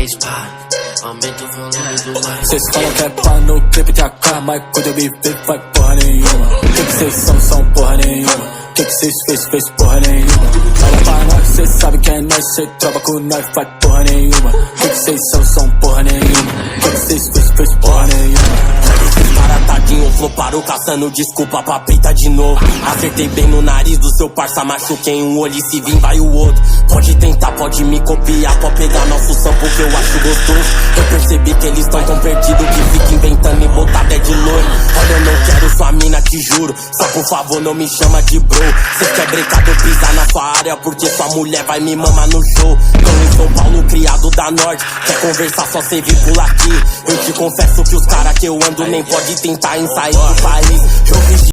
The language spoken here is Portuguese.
3, pá. Aumenta o volume do like. Cês falam que é pá no clipe de AK, mas quando eu me ver vai porra nenhuma. Que cês são porra nenhuma. Que cês fez porra nenhuma. Olha pra nós, cês sabe que é nós, cê trova com nós, vai porra nenhuma. Que cês são porra nenhuma. Que cês fez porra nenhuma. Esses cara tadinho floparam caçando desculpa pra peita de novo. Acertei bem no nariz do seu parça, machuquei um olho e se vir vai o outro. Pode tentar, pode me copiar, pode pegar nosso sample que eu acho gostoso. Eu percebi que eles tão perdidos que fica inventando e botar dead loiro. Olha, eu não quero sua mina, te juro, só por favor não me chama de bro. Cê quer brincar de eu pisar na sua área porque sua mulher vai me mamar no show. Tô em São Paulo, criado da Norte, quer conversar só cê vir pular aqui. Eu te confesso que os cara que eu ando nem pode tentar em sair do país. Eu